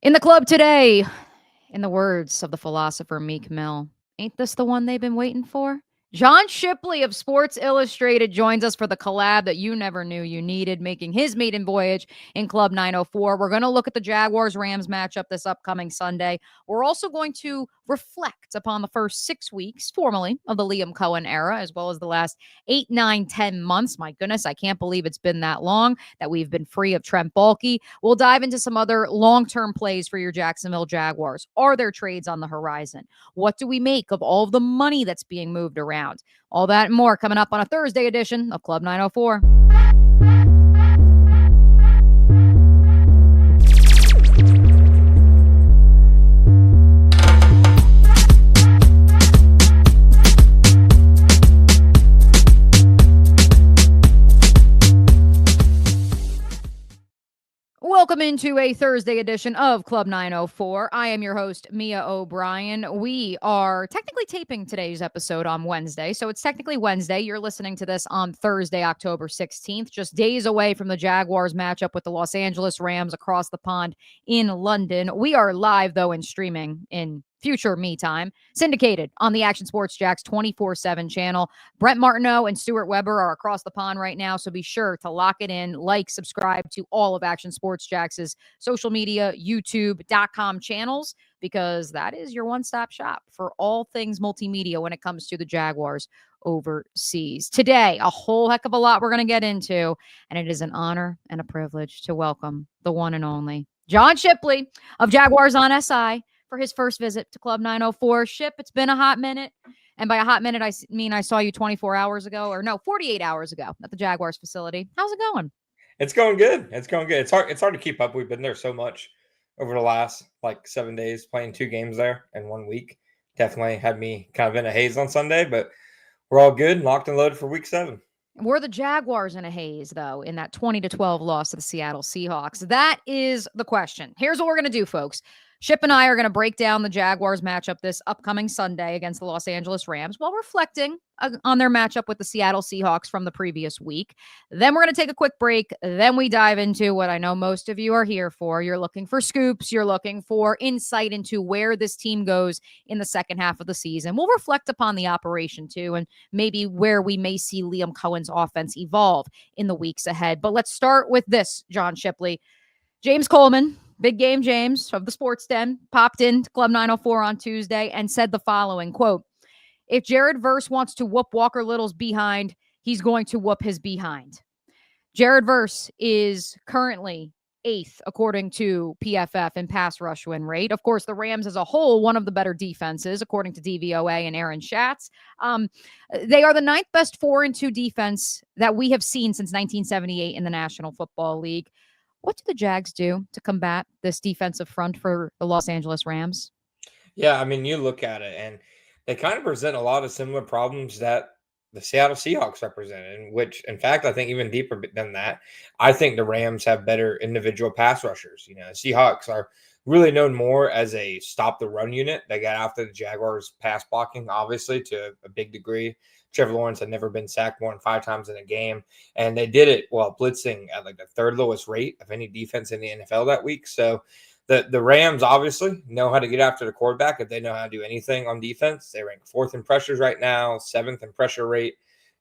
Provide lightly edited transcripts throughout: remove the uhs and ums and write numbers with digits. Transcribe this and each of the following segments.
In the club today, in the words of the philosopher Meek Mill, ain't this the one they've been waiting for? John Shipley of Sports Illustrated joins us for the collab that you never knew you needed, making his maiden voyage in Club 904. We're going to look at the Jaguars-Rams matchup this upcoming Sunday. We're also going to reflect upon the first 6 weeks, formally, of the Liam Coen era, as well as the last 8, 9, 10 months. My goodness, I can't believe it's been that long that we've been free of Trent Baalke. We'll dive into some other long-term plays for your Jacksonville Jaguars. Are there trades on the horizon? What do we make of all of the money that's being moved around? All that and more coming up on a Thursday edition of Club 904. Welcome into a Thursday edition of Club 904. I am your host, Mia O'Brien. We are technically taping today's episode on Wednesday, so it's technically Wednesday. You're listening to this on Thursday, October 16th, just days away from the Jaguars matchup with the Los Angeles Rams across the pond in London. We are live, though, and streaming in future me time, syndicated on the Action Sports Jacks 24/7 channel. Brent Martineau and Stuart Weber are across the pond right now, so be sure to lock it in, like, subscribe to all of Action Sports Jacks' social media, YouTube.com channels, because that is your one-stop shop for all things multimedia when it comes to the Jaguars overseas. Today, a whole heck of a lot we're going to get into, and it is an honor and a privilege to welcome the one and only John Shipley of Jaguars on SI for his first visit to Club 904. Ship, it's been a hot minute. And by a hot minute, I mean I saw you 24 hours ago, or no, 48 hours ago at the Jaguars facility. How's it going? It's going good. It's going good. It's hard to keep up. We've been there so much over the last 7 days, playing 2 games there in 1 week. Definitely had me kind of in a haze on Sunday, but we're all good, locked and loaded for week 7. Were the Jaguars in a haze, though, in that 20-12 loss to the Seattle Seahawks? That is the question. Here's what we're going to do, folks. Ship and I are going to break down the Jaguars matchup this upcoming Sunday against the Los Angeles Rams while reflecting on their matchup with the Seattle Seahawks from the previous week. Then we're going to take a quick break. Then we dive into what I know most of you are here for. You're looking for scoops. You're looking for insight into where this team goes in the second half of the season. We'll reflect upon the operation, too, and maybe where we may see Liam Coen's offense evolve in the weeks ahead. But let's start with this, John Shipley. James Coleman, Big Game James of the Sports Den, popped into Club 904 on Tuesday and said the following, quote, "If Jared Verse wants to whoop Walker Little's behind, he's going to whoop his behind." Jared Verse is currently 8th, according to PFF, in pass rush win rate. Of course, the Rams as a whole, one of the better defenses, according to DVOA and Aaron Schatz. They are the 9th best 4-2 defense that we have seen since 1978 in the National Football League. What do the Jags do to combat this defensive front for the Los Angeles Rams? Yeah, I mean, you look at it, and they kind of present a lot of similar problems that the Seattle Seahawks represented, which, in fact, I think even deeper than that. I think the Rams have better individual pass rushers. The Seahawks are really known more as a stop-the-run unit. They got after the Jaguars' pass blocking, obviously, to a big degree. Trevor Lawrence had never been sacked more than 5 times in a game, and they did it while blitzing at the 3rd lowest rate of any defense in the NFL that week. So the Rams obviously know how to get after the quarterback if they know how to do anything on defense. They rank 4th in pressures right now, 7th in pressure rate.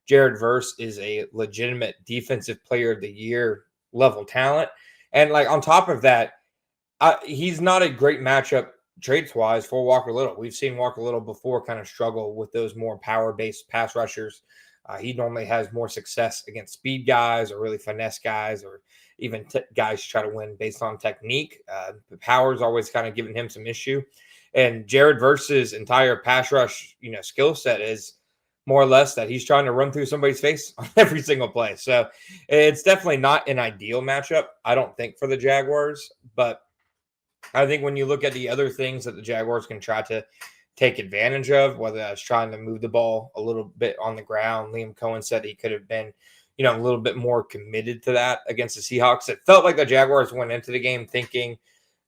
Jared Verse is a legitimate defensive player of the year level talent. And on top of that, he's not a great matchup traits-wise for Walker Little. We've seen Walker Little before kind of struggle with those more power-based pass rushers. He normally has more success against speed guys or really finesse guys or even guys who try to win based on technique. The power's always kind of giving him some issue. And Jared Verse's entire pass rush, skill set is more or less that he's trying to run through somebody's face on every single play. So it's definitely not an ideal matchup, I don't think, for the Jaguars. But I think when you look at the other things that the Jaguars can try to take advantage of, whether that's trying to move the ball a little bit on the ground, Liam Coen said he could have been, a little bit more committed to that against the Seahawks. It felt like the Jaguars went into the game thinking,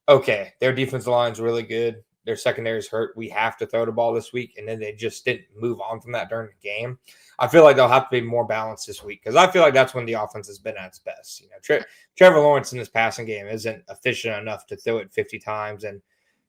okay, their defensive line is really good. their secondary is hurt. We have to throw the ball this week. And then they just didn't move on from that during the game. I feel like they'll have to be more balanced this week because I feel like that's when the offense has been at its best. You know, Trevor Lawrence in this passing game isn't efficient enough to throw it 50 times and,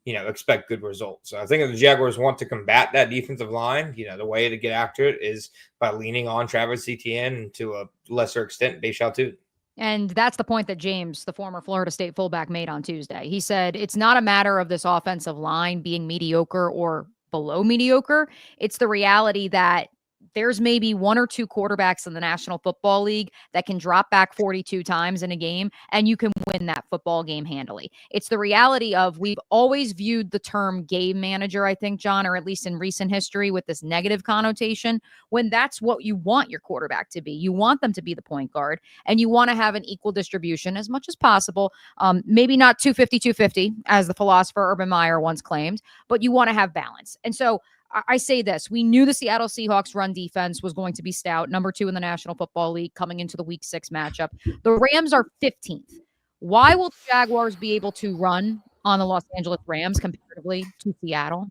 expect good results. So I think if the Jaguars want to combat that defensive line, the way to get after it is by leaning on Travis Etienne and to a lesser extent, Bashal too. And that's the point that James, the former Florida State fullback, made on Tuesday. He said, it's not a matter of this offensive line being mediocre or below mediocre. It's the reality that there's maybe one or two quarterbacks in the National Football League that can drop back 42 times in a game and you can win that football game handily. It's the reality of we've always viewed the term game manager, I think, John, or at least in recent history with this negative connotation, when that's what you want your quarterback to be. You want them to be the point guard and you want to have an equal distribution as much as possible. Maybe not 250, as the philosopher Urban Meyer once claimed, but you want to have balance. And so I say this, we knew the Seattle Seahawks run defense was going to be stout, number 2 in the National Football League coming into the Week 6 matchup. The Rams are 15th. Why will the Jaguars be able to run on the Los Angeles Rams comparatively to Seattle?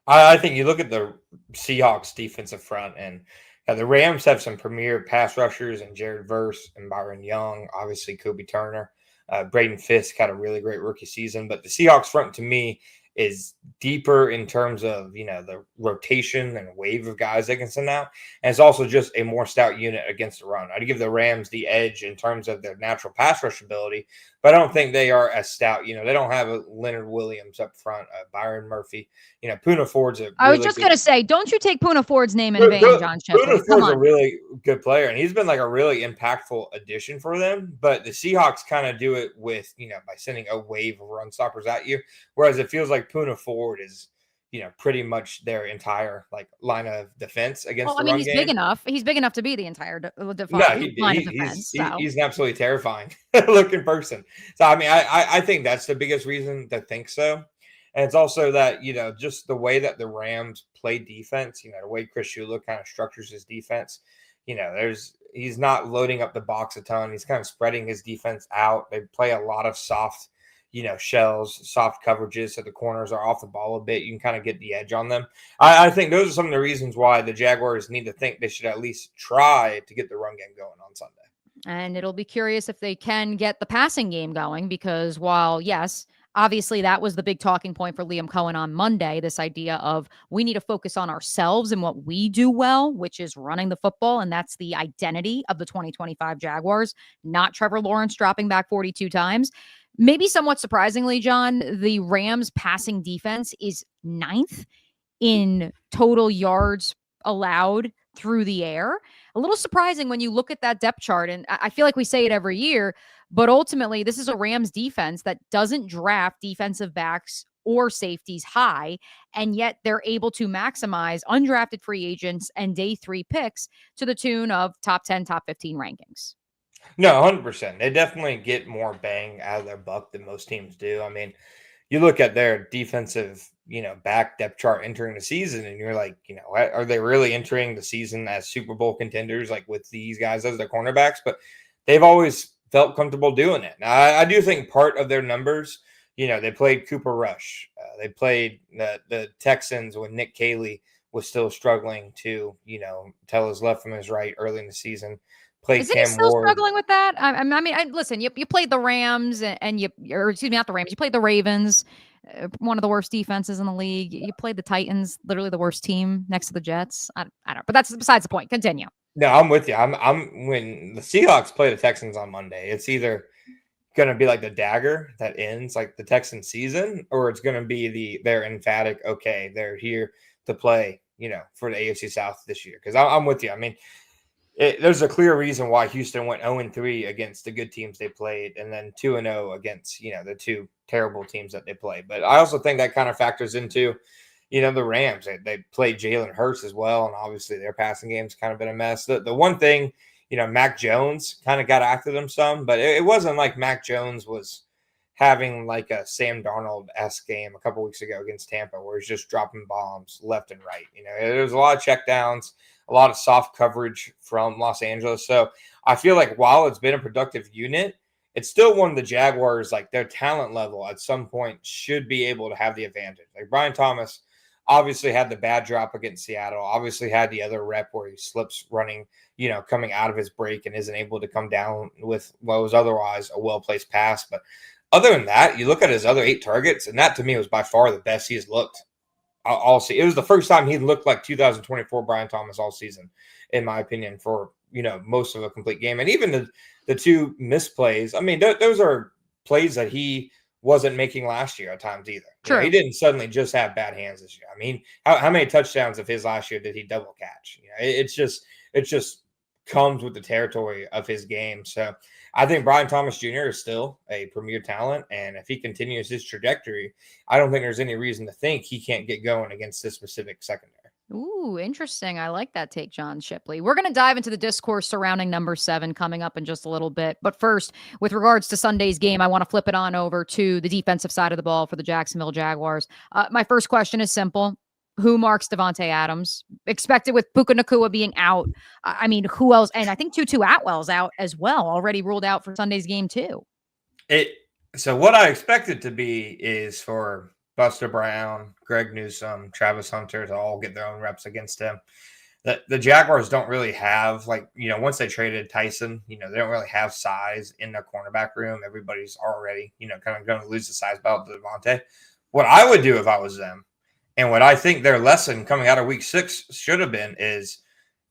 I think you look at the Seahawks defensive front and the Rams have some premier pass rushers and Jared Verse and Byron Young, obviously Kobe Turner. Braden Fisk had a really great rookie season, but the Seahawks front to me is deeper in terms of, the rotation and wave of guys they can send out. And it's also just a more stout unit against the run. I'd give the Rams the edge in terms of their natural pass rush ability, but I don't think they are as stout. They don't have a Leonard Williams up front, Byron Murphy. Poona Ford's I was just going to say, don't you take Poona Ford's name in vain, John Shipley. Poona Ford's a really good player, and he's been like a really impactful addition for them. But the Seahawks kind of do it with, by sending a wave of run stoppers at you, whereas it feels like Poona Ford is, pretty much their entire line of defense against the run game. He's big enough. He's big enough to be the entire line of defense. He's an absolutely terrifying looking person. So, I think that's the biggest reason to think so. And it's also that, just the way that the Rams play defense, the way Chris Shula kind of structures his defense, he's not loading up the box a ton. He's kind of spreading his defense out. They play a lot of soft, shells, soft coverages, so the corners are off the ball a bit. You can kind of get the edge on them. I think those are some of the reasons why the Jaguars need to think they should at least try to get the run game going on Sunday. And it'll be curious if they can get the passing game going because while, yes, obviously that was the big talking point for Liam Coen on Monday, this idea of we need to focus on ourselves and what we do well, which is running the football. And that's the identity of the 2025 Jaguars, not Trevor Lawrence dropping back 42 times. Maybe somewhat surprisingly, John, the Rams passing defense is 9th in total yards allowed through the air. A little surprising when you look at that depth chart. And I feel like we say it every year, but ultimately this is a Rams defense that doesn't draft defensive backs or safeties high. And yet they're able to maximize undrafted free agents and day 3 picks to the tune of top 10, top 15 rankings. No, 100%. They definitely get more bang out of their buck than most teams do. You look at their defensive, back depth chart entering the season, and you're like, are they really entering the season as Super Bowl contenders, like with these guys as their cornerbacks? But they've always felt comfortable doing it. Now, I do think part of their numbers, they played Cooper Rush. They played the Texans when Nick Caley was still struggling to, tell his left from his right early in the season. Isn't he still struggling with that? Listen, you played the Rams and you played the Ravens, one of the worst defenses in the league. You played the Titans, literally the worst team next to the Jets. I don't know, but that's besides the point. Continue. No, I'm with you. I'm when the Seahawks play the Texans on Monday, it's either going to be like the dagger that ends like the Texans season, or it's going to be their emphatic, okay, they're here to play, for the AFC South this year. Because I'm with you. There's a clear reason why Houston went 0-3 against the good teams they played and then 2-0 against, the two terrible teams that they played. But I also think that kind of factors into, the Rams. They played Jalen Hurts as well, and obviously their passing game's kind of been a mess. The one thing, Mac Jones kind of got after them some, but it wasn't like Mac Jones was having like a Sam Darnold-esque game a couple weeks ago against Tampa where he's just dropping bombs left and right. There was a lot of checkdowns, a lot of soft coverage from Los Angeles. So I feel like while it's been a productive unit, it's still one of the Jaguars, like their talent level at some point should be able to have the advantage. Like Brian Thomas obviously had the bad drop against Seattle, obviously had the other rep where he slips running, coming out of his break and isn't able to come down with what was otherwise a well-placed pass. But other than that, you look at his other 8 targets, and that to me was by far the best he has looked all season. It was the first time he looked like 2024 Brian Thomas all season, in my opinion, for most of a complete game. And even the 2 misplays, I mean, those are plays that he wasn't making last year at times either. True. He didn't suddenly just have bad hands this year. I mean, how many touchdowns of his last year did he double catch? It just comes with the territory of his game. So I think Brian Thomas Jr. is still a premier talent, and if he continues his trajectory, I don't think there's any reason to think he can't get going against this specific secondary. Ooh, interesting. I like that take, John Shipley. We're going to dive into the discourse surrounding number 7 coming up in just a little bit. But first, with regards to Sunday's game, I want to flip it on over to the defensive side of the ball for the Jacksonville Jaguars. My first question is simple. Who marks Devontae Adams? Expected with Puka Nacua being out. I mean, who else? And I think Tutu Atwell's out as well, already ruled out for Sunday's game too. So what I expect it to be is for Buster Brown, Greg Newsome, Travis Hunter to all get their own reps against him. The Jaguars don't really have, once they traded Tyson, they don't really have size in their cornerback room. Everybody's already, kind of going to lose the size battle to Devontae. What I would do if I was them, and what I think their lesson coming out of week 6 should have been, is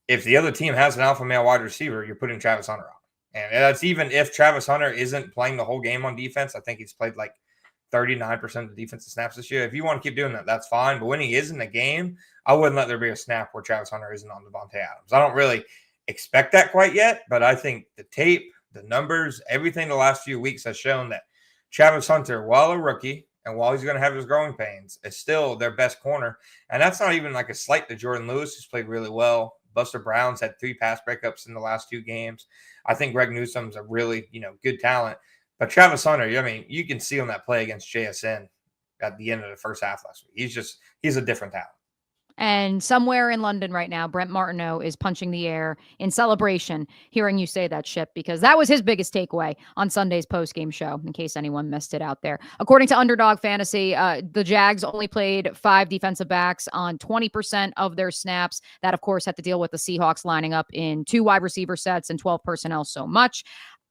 if the other team has an alpha male wide receiver, you're putting Travis Hunter on. And that's even if Travis Hunter isn't playing the whole game on defense. I think he's played like 39% of the defensive snaps this year. If you want to keep doing that, that's fine. But when he is in the game, I wouldn't let there be a snap where Travis Hunter isn't on Devontae Adams. I don't really expect that quite yet, but I think the tape, the numbers, everything the last few weeks has shown that Travis Hunter, while a rookie and while he's going to have his growing pains, is still their best corner. And that's not even like a slight to Jordan Lewis, who's played really well. Buster Brown's had 3 pass breakups in the last 2 games. I think Greg Newsome's a really, good talent. But Travis Hunter, I mean, you can see on that play against JSN at the end of the first half last week. He's a different talent. And somewhere in London right now, Brent Martineau is punching the air in celebration, hearing you say that, Ship, because that was his biggest takeaway on Sunday's postgame show, in case anyone missed it out there. According to Underdog Fantasy, the Jags only played 5 defensive backs on 20% of their snaps. That, of course, had to deal with the Seahawks lining up in 2 wide receiver sets and 12 personnel so much.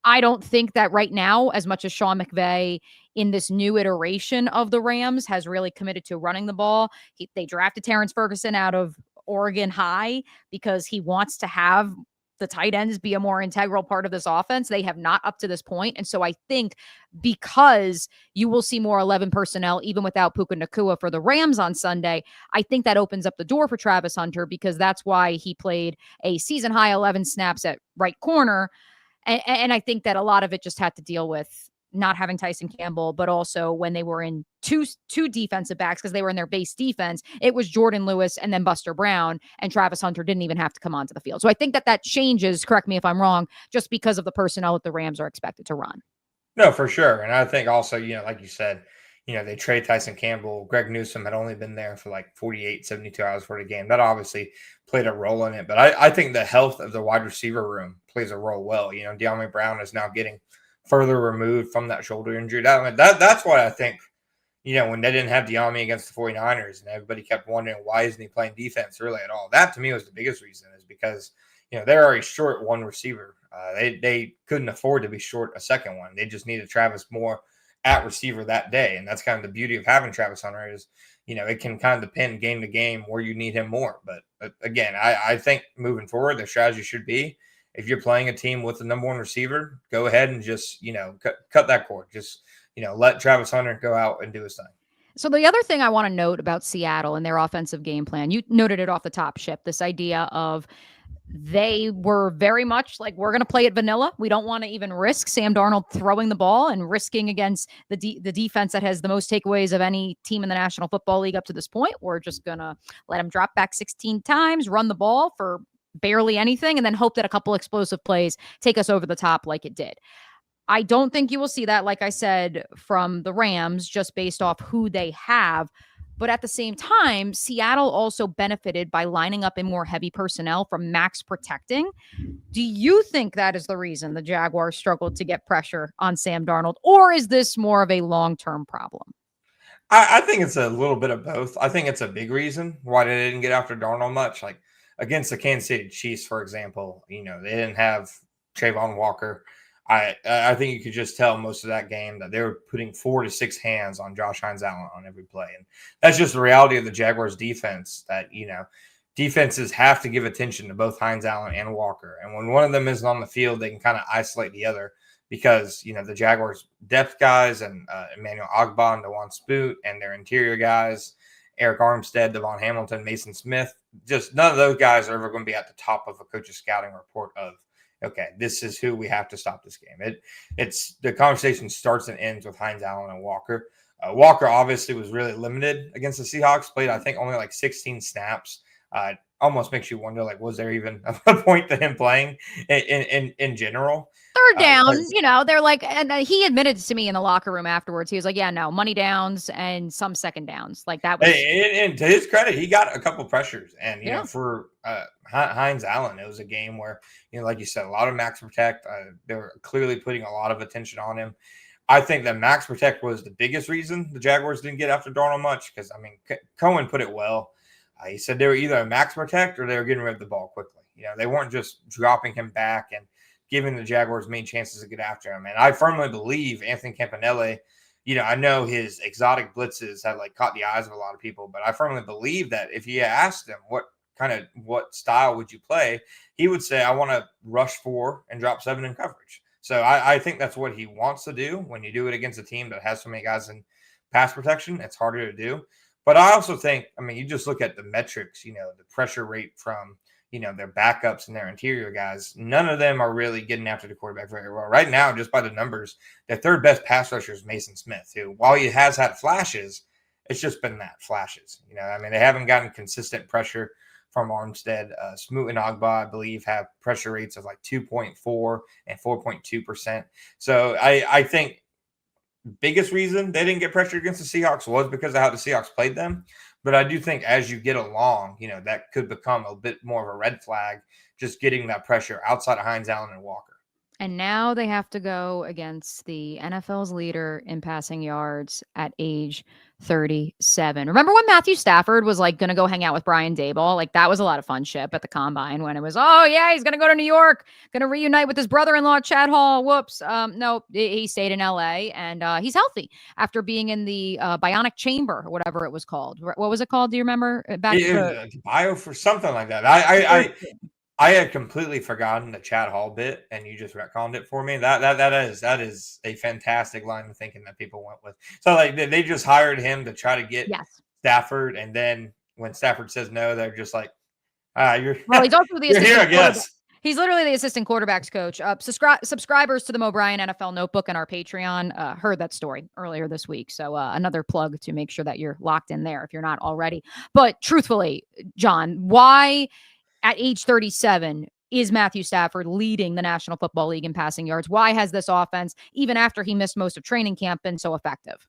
I don't think that right now, as much as Sean McVay in this new iteration of the Rams has really committed to running the ball. They drafted Terrence Ferguson out of Oregon High because he wants to have the tight ends be a more integral part of this offense. They have not up to this point. And so I think because you will see more 11 personnel, even without Puka Nacua for the Rams on Sunday, I think that opens up the door for Travis Hunter, because that's why he played a season high 11 snaps at right corner. And I think that a lot of it just had to deal with not having Tyson Campbell, but also when they were in two defensive backs, because they were in their base defense, it was Jordan Lewis and then Buster Brown, and Travis Hunter didn't even have to come onto the field. So I think that changes, correct me if I'm wrong, just because of the personnel that the Rams are expected to run. No, for sure. And I think also, like you said, they trade Tyson Campbell. Greg Newsome had only been there for like 48, 72 hours for the game. That obviously played a role in it. But I think the health of the wide receiver room plays a role well. De'Ami Brown is now getting further removed from that shoulder injury. That's why I think, when they didn't have De'Ami against the 49ers and everybody kept wondering, why isn't he playing defense really at all? That to me was the biggest reason, is because, they're already short one receiver. They couldn't afford to be short a second one. They just needed Travis more at receiver that day. And that's kind of the beauty of having Travis Hunter is, it can kind of depend game to game where you need him more. But again, I think moving forward, the strategy should be, if you're playing a team with the number 1 receiver, go ahead and just, cut that cord. Just, let Travis Hunter go out and do his thing. So the other thing I want to note about Seattle and their offensive game plan, you noted it off the top, Ship, this idea of they were very much like, we're going to play it vanilla. We don't want to even risk Sam Darnold throwing the ball and risking against the defense that has the most takeaways of any team in the National Football League up to this point. We're just going to let him drop back 16 times, run the ball for barely anything, and then hope that a couple explosive plays take us over the top like it did. I don't think you will see that, like I said, from the Rams, just based off who they have. But at the same time, Seattle also benefited by lining up in more heavy personnel from max protecting. Do you think that is the reason the Jaguars struggled to get pressure on Sam Darnold, or is this more of a long-term problem? I think it's a little bit of both. I think it's a big reason why they didn't get after Darnold much. Like against the Kansas City Chiefs, for example, they didn't have Trayvon Walker. I think you could just tell most of that game that they were putting 4 to 6 hands on Josh Hines Allen on every play, and that's just the reality of the Jaguars defense. That defenses have to give attention to both Hines Allen and Walker, and when one of them isn't on the field, they can kind of isolate the other because the Jaguars depth guys and Emmanuel Ogbah and Dewan Spoot and their interior guys, Eric Armstead, Devon Hamilton, Mason Smith, just none of those guys are ever going to be at the top of a coach's scouting report of, okay, this is who we have to stop this game. It's the conversation starts and ends with Hines Allen and Walker. Walker obviously was really limited against the Seahawks, played I think only like 16 snaps. Almost makes you wonder, like, was there even a point to him playing in general? Third down, they're like, and he admitted to me in the locker room afterwards. He was like, yeah, no, money downs and some second downs. Like that was. And to his credit, he got a couple pressures. And, for Hines Allen, it was a game where, like you said, a lot of max protect. They were clearly putting a lot of attention on him. I think that max protect was the biggest reason the Jaguars didn't get after Darnold much because, Coen put it well. He said they were either a max protect or they were getting rid of the ball quickly. They weren't just dropping him back and giving the Jaguars main chances to get after him. And I firmly believe Anthony Campanile, I know his exotic blitzes have caught the eyes of a lot of people, but I firmly believe that if you asked him what style would you play, he would say, I want to rush 4 and drop 7 in coverage. So I think that's what he wants to do. When you do it against a team that has so many guys in pass protection, it's harder to do. But I also think, you just look at the metrics, the pressure rate from, their backups and their interior guys. None of them are really getting after the quarterback very well. Right now, just by the numbers, their third best pass rusher is Mason Smith, who, while he has had flashes, it's just been that, flashes. They haven't gotten consistent pressure from Armstead. Smoot and Ogbah, I believe, have pressure rates of 2.4 and 4.2%. So I think biggest reason they didn't get pressure against the Seahawks was because of how the Seahawks played them. But I do think as you get along, that could become a bit more of a red flag, just getting that pressure outside of Hines Allen and Walker. And now they have to go against the NFL's leader in passing yards at age 37. Remember when Matthew Stafford was going to go hang out with Brian Daboll? That was a lot of fun shit at the combine when it was, oh yeah, he's going to go to New York, going to reunite with his brother-in-law, Chad Hall. Whoops. No, he stayed in LA and he's healthy after being in the bionic chamber or whatever it was called. What was it called? Do you remember? Bio for something like that. I had completely forgotten the Chad Hall bit, and you just retconned it for me. That is a fantastic line of thinking that people went with. So they just hired him to try to get Stafford, and then when Stafford says no, they're just like, you're well, he's also the assistant here, I guess. He's literally the assistant quarterbacks coach. Subscribers to the Mo Bryan NFL Notebook and our Patreon heard that story earlier this week. So another plug to make sure that you're locked in there if you're not already. But truthfully, John, why at age 37 is Matthew Stafford leading the National Football League in passing yards? Why has this offense, even after he missed most of training camp, been so effective?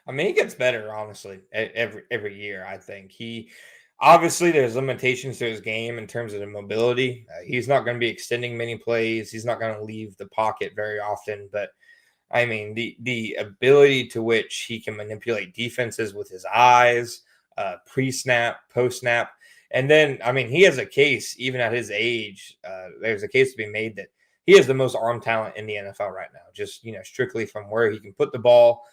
He gets better, honestly, every year. I think obviously there's limitations to his game in terms of the mobility. He's not going to be extending many plays. He's not going to leave the pocket very often. But the ability to which he can manipulate defenses with his eyes, pre-snap, post-snap. And then, he has a case, even at his age, there's a case to be made that he has the most arm talent in the NFL right now, just, strictly from where he can put the ball,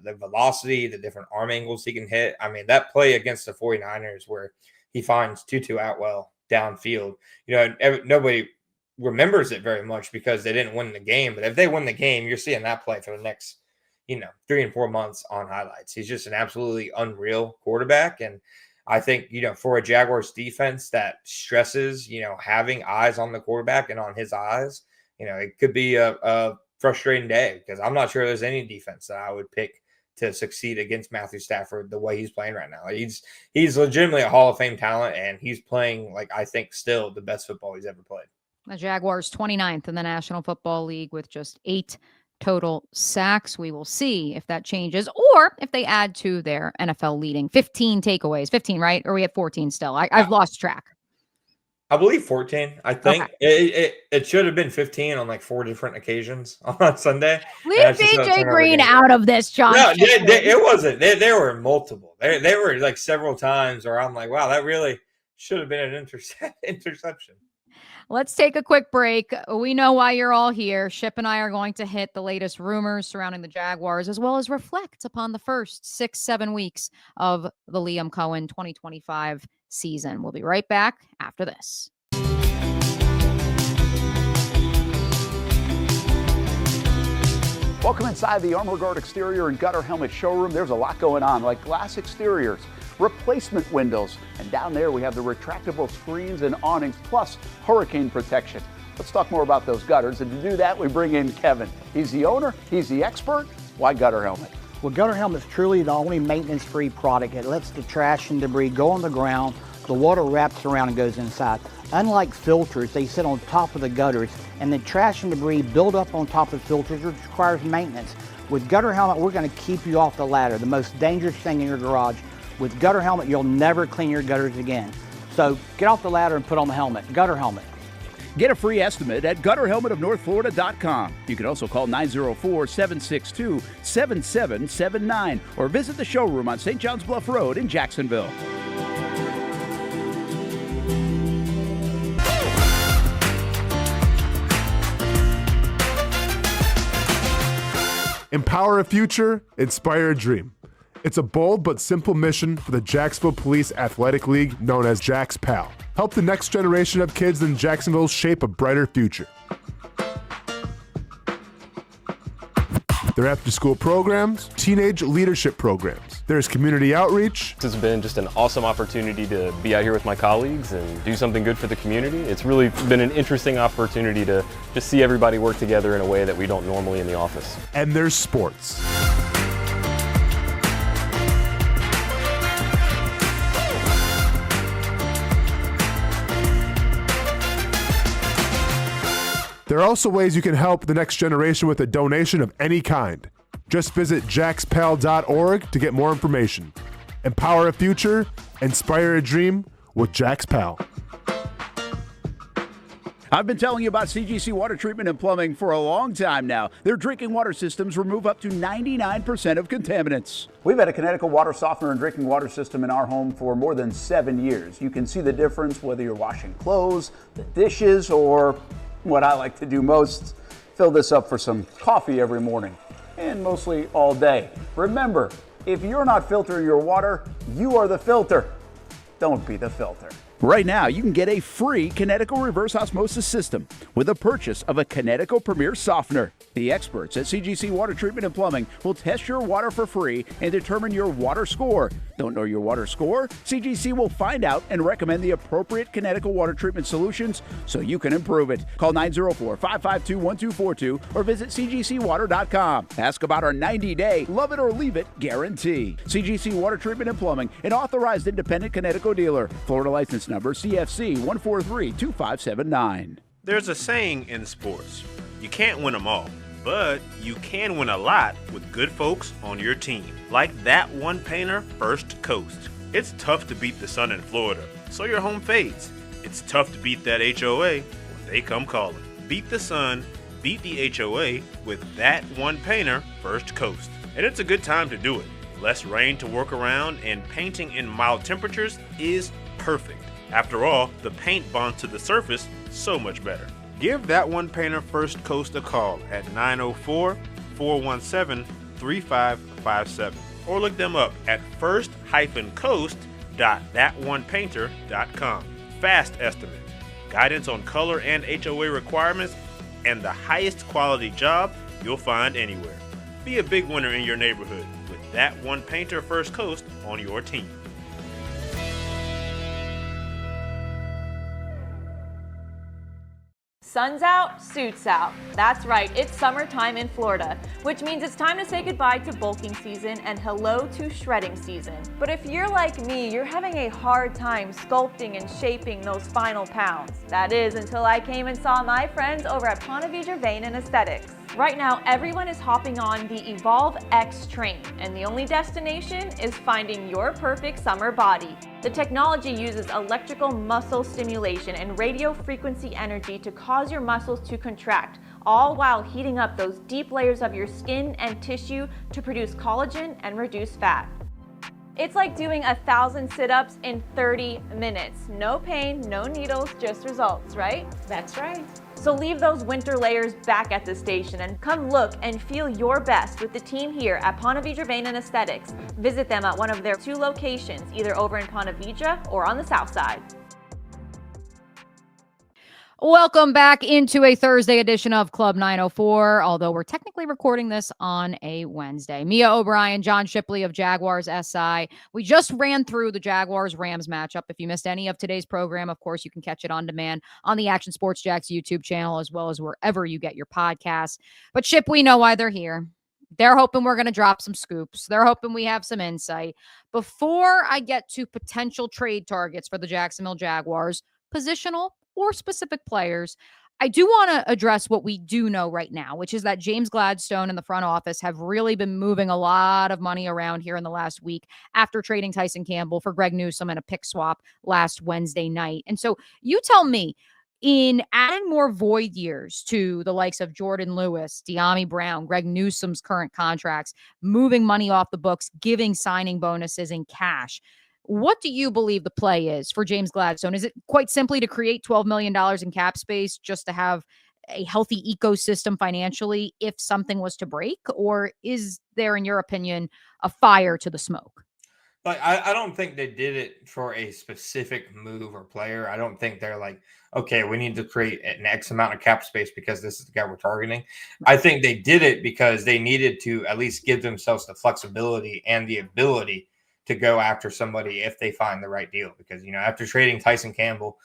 the velocity, the different arm angles he can hit. That play against the 49ers where he finds Tutu Atwell downfield, nobody remembers it very much because they didn't win the game. But if they win the game, you're seeing that play for the next, 3 and 4 months on highlights. He's just an absolutely unreal quarterback. And I think, for a Jaguars defense that stresses, having eyes on the quarterback and on his eyes, it could be a frustrating day because I'm not sure there's any defense that I would pick to succeed against Matthew Stafford the way he's playing right now. He's legitimately a Hall of Fame talent, and he's playing, I think, still the best football he's ever played. The Jaguars 29th in the National Football League with just 8 total sacks. We will see if that changes or if they add to their NFL leading 15 takeaways. 15, right? Or we have 14 still. I've lost track. I believe 14. I think Okay. it should have been 15 on like 4 different occasions on Sunday. Leave And that's just how BJ turnover Green games out are. of this, John. No, Shipley. it wasn't. There were multiple. There were like several times where I'm like, wow, that really should have been an interception. Let's take a quick break. We know why you're all here. Ship and I are going to hit the latest rumors surrounding the Jaguars, as well as reflect upon the first 6-7 weeks of the Liam Coen 2025 season. We'll be right back after this. Welcome inside the Armor Guard exterior and gutter helmet showroom. There's a lot going on, like glass exteriors, replacement windows, and down there we have the retractable screens and awnings, plus hurricane protection. Let's talk more about those gutters, and to do that, we bring in Kevin. He's the owner, he's the expert. Why Gutter Helmet? Well, Gutter Helmet's truly the only maintenance-free product. It lets the trash and debris go on the ground, the water wraps around and goes inside. Unlike filters, they sit on top of the gutters, and the trash and debris build up on top of filters, which requires maintenance. With Gutter Helmet, we're going to keep you off the ladder, the most dangerous thing in your garage. With Gutter Helmet, you'll never clean your gutters again. So get off the ladder and put on the helmet. Gutter Helmet. Get a free estimate at gutterhelmetofnorthflorida.com. You can also call 904-762-7779 or visit the showroom on St. John's Bluff Road in Jacksonville. Empower a future, inspire a dream. It's a bold but simple mission for the Jacksonville Police Athletic League known as Jax PAL. Help the next generation of kids in Jacksonville shape a brighter future. Their after-school programs, teenage leadership programs. There's community outreach. This has been just an awesome opportunity to be out here with my colleagues and do something good for the community. It's really been an interesting opportunity to just see everybody work together in a way that we don't normally in the office. And there's sports. There are also ways you can help the next generation with a donation of any kind. Just visit jaxpal.org to get more information. Empower a future, inspire a dream with Jax PAL. I've been telling you about CGC Water Treatment and Plumbing for a long time now. Their drinking water systems remove up to 99% of contaminants. We've had a Connecticut water softener and drinking water system in our home for more than 7 years. You can see the difference whether you're washing clothes, the dishes, or what I like to do most, fill this up for some coffee every morning and mostly all day. Remember, if you're not filtering your water, you are the filter. Don't be the filter. Right now, you can get a free Connecticut reverse osmosis system with the purchase of a Connecticut Premier Softener. The experts at CGC Water Treatment and Plumbing will test your water for free and determine your water score. Don't know your water score? CGC will find out and recommend the appropriate Connecticut water treatment solutions so you can improve it. Call 904-552-1242 or visit cgcwater.com. Ask about our 90-day love it or leave it guarantee. CGC Water Treatment and Plumbing, an authorized independent Connecticut dealer. Florida license number CFC 1432579. There's a saying in sports, you can't win them all, but you can win a lot with good folks on your team. Like that one painter, First Coast. It's tough to beat the sun in Florida, so your home fades. It's tough to beat that HOA when they come calling. Beat the sun, beat the HOA with that one painter, First Coast. And it's a good time to do it. Less rain to work around and painting in mild temperatures is perfect. After all, the paint bonds to the surface so much better. Give that one painter First Coast a call at 904-417-3557 or look them up at first-coast.thatonepainter.com. Fast estimate, guidance on color and HOA requirements, and the highest quality job you'll find anywhere. Be a big winner in your neighborhood with that one painter First Coast on your team. Sun's out, suits out. That's right, it's summertime in Florida, which means it's time to say goodbye to bulking season and hello to shredding season. But if you're like me, you're having a hard time sculpting and shaping those final pounds. That is until I came and saw my friends over at Ponte Vedra Vein and Aesthetics. Right now, everyone is hopping on the Evolve X train, and the only destination is finding your perfect summer body. The technology uses electrical muscle stimulation and radio frequency energy to cause your muscles to contract, all while heating up those deep layers of your skin and tissue to produce collagen and reduce fat. It's like doing 1,000 sit-ups in 30 minutes. No pain, no needles, just results, right? That's right. So leave those winter layers back at the station and come look and feel your best with the team here at Ponte Vedra Vein and Aesthetics. Visit them at one of their 2 locations, either over in Ponte Vedra or on the south side. Welcome back into a Thursday edition of Club 904, although we're technically recording this on a Wednesday. Mia O'Brien, John Shipley of Jaguars SI. We just ran through the Jaguars-Rams matchup. If you missed any of today's program, of course, you can catch it on demand on the Action Sports Jacks YouTube channel, as well as wherever you get your podcasts. But Ship, we know why they're here. They're hoping we're going to drop some scoops. They're hoping we have some insight. Before I get to potential trade targets for the Jacksonville Jaguars, positional or specific players, I do want to address what we do know right now, which is that James Gladstone and the front office have really been moving a lot of money around here in the last week after trading Tyson Campbell for Greg Newsome in a pick swap last Wednesday night. And so you tell me, in adding more void years to the likes of Jordan Lewis, De'Ami Brown, Greg Newsome's current contracts, moving money off the books, giving signing bonuses in cash, what do you believe the play is for James Gladstone? Is it quite simply to create $12 million in cap space just to have a healthy ecosystem financially if something was to break? Or is there, in your opinion, a fire to the smoke? Like, I don't think they did it for a specific move or player. I don't think they're like, okay, we need to create an X amount of cap space because this is the guy we're targeting. I think they did it because they needed to at least give themselves the flexibility and the ability to go after somebody if they find the right deal. Because, after trading Tyson Campbell,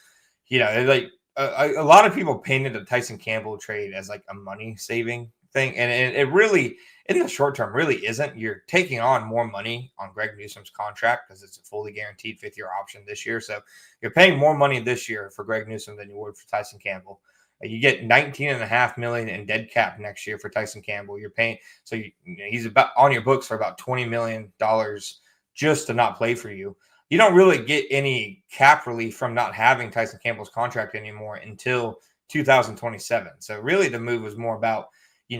like a lot of people painted the Tyson Campbell trade as like a money saving thing. And it really, in the short term, really isn't. You're taking on more money on Greg Newsome's contract because it's a fully guaranteed 5th-year option this year. So you're paying more money this year for Greg Newsome than you would for Tyson Campbell. You get $19.5 million in dead cap next year for Tyson Campbell. You're paying, so he's about on your books for about $20 million just to not play for you. You don't really get any cap relief from not having Tyson Campbell's contract anymore until 2027. So really the move was more about, we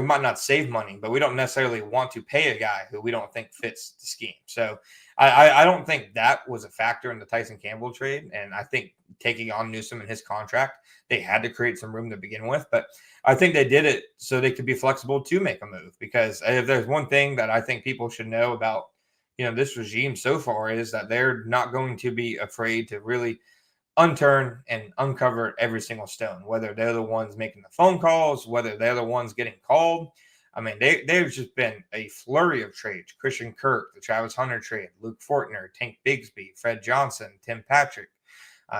might not save money, but we don't necessarily want to pay a guy who we don't think fits the scheme. So I don't think that was a factor in the Tyson Campbell trade. And I think taking on Newsome and his contract, they had to create some room to begin with. But I think they did it so they could be flexible to make a move. Because if there's one thing that I think people should know about this regime so far is that they're not going to be afraid to really unturn and uncover every single stone, whether they're the ones making the phone calls, whether they're the ones getting called. I mean, they've just been a flurry of trades. Christian Kirk, the Travis Hunter trade, Luke Fortner, Tank Bigsby, Fred Johnson, Tim Patrick.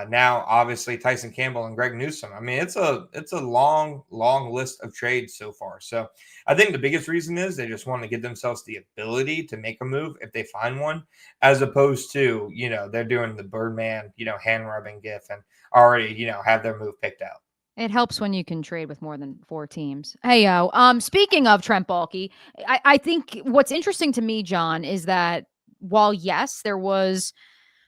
Now, obviously, Tyson Campbell and Greg Newsome. I mean, it's a long list of trades so far. So I think the biggest reason is they just want to give themselves the ability to make a move if they find one, as opposed to, they're doing the Birdman, hand rubbing gif and already, have their move picked out. It helps when you can trade with more than 4 teams. Hey, speaking of Trent Baalke, I think what's interesting to me, John, is that while, yes, there was,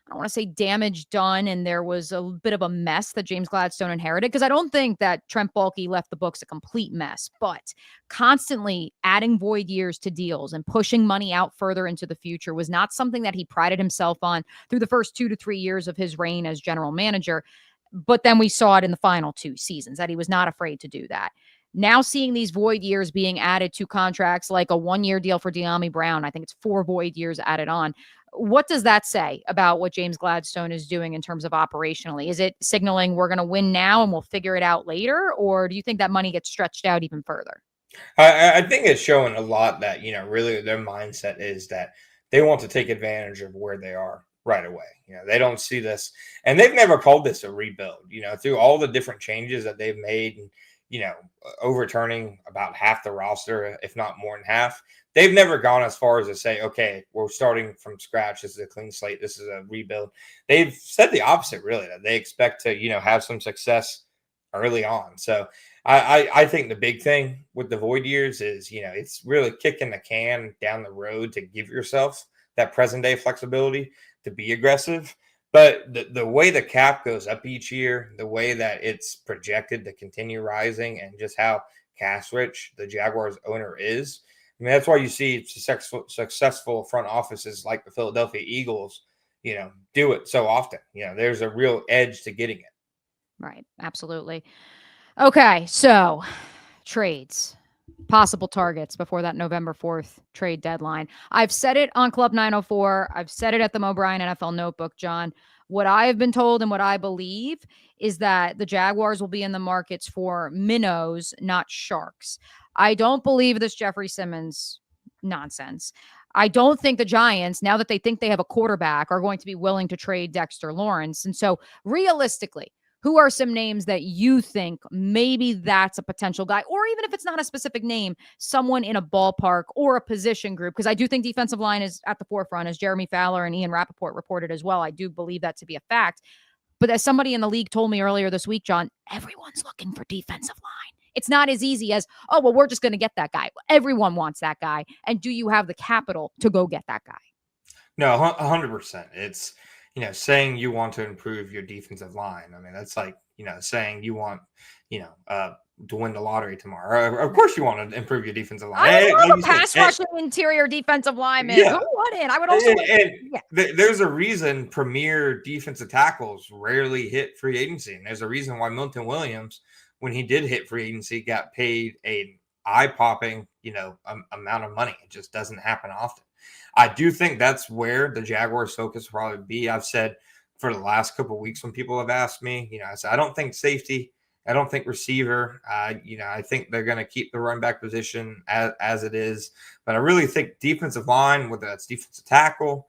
I don't want to say damage done, and there was a bit of a mess that James Gladstone inherited, because I don't think that Trent Baalke left the books a complete mess, but constantly adding void years to deals and pushing money out further into the future was not something that he prided himself on through the first 2 to 3 years of his reign as general manager. But then we saw it in the final 2 seasons that he was not afraid to do that. Now seeing these void years being added to contracts, like a 1-year deal for De'Ami Brown, I think it's 4 void years added on. What does that say about what James Gladstone is doing in terms of operationally? Is it signaling we're going to win now and we'll figure it out later? Or do you think that money gets stretched out even further? I think it's showing a lot that, really their mindset is that they want to take advantage of where they are right away. They don't see this, and they've never called this a rebuild, through all the different changes that they've made and, overturning about half the roster, if not more than half. They've never gone as far as to say, okay, we're starting from scratch. This is a clean slate. This is a rebuild. They've said the opposite, really, that they expect to, have some success early on. So I think the big thing with the void years is, it's really kicking the can down the road to give yourself that present day flexibility to be aggressive. But the way the cap goes up each year, the way that it's projected to continue rising, and just how cash rich the Jaguars owner is, I mean, that's why you see successful front offices like the Philadelphia Eagles, do it so often. There's a real edge to getting it. Right. Absolutely. Okay. So trades, possible targets before that November 4th trade deadline. I've said it on Club 904. I've said it at the Mo Bryan NFL Notebook, John. What I have been told and what I believe is that the Jaguars will be in the markets for minnows, not sharks. I don't believe this Jeffrey Simmons nonsense. I don't think the Giants, now that they think they have a quarterback, are going to be willing to trade Dexter Lawrence. And so realistically, who are some names that you think maybe that's a potential guy, or even if it's not a specific name, someone in a ballpark or a position group? Because I do think defensive line is at the forefront, as Jeremy Fowler and Ian Rappaport reported as well. I do believe that to be a fact. But as somebody in the league told me earlier this week, John, everyone's looking for defensive line. It's not as easy as, oh, well, we're just going to get that guy. Everyone wants that guy. And do you have the capital to go get that guy? No, 100%. It's, saying you want to improve your defensive line. I mean, that's like, saying you want, to win the lottery tomorrow. Of course you want to improve your defensive line. I love a pass rushing interior defensive lineman. Yeah. Who wouldn't? I would also. There's a reason premier defensive tackles rarely hit free agency. And there's a reason why Milton Williams, when he did hit free agency, got paid a eye-popping, amount of money. It just doesn't happen often. I do think that's where the Jaguars' focus will probably be. I've said for the last couple of weeks when people have asked me, I said, I don't think safety, I don't think receiver. I think they're going to keep the run back position as it is. But I really think defensive line, whether that's defensive tackle,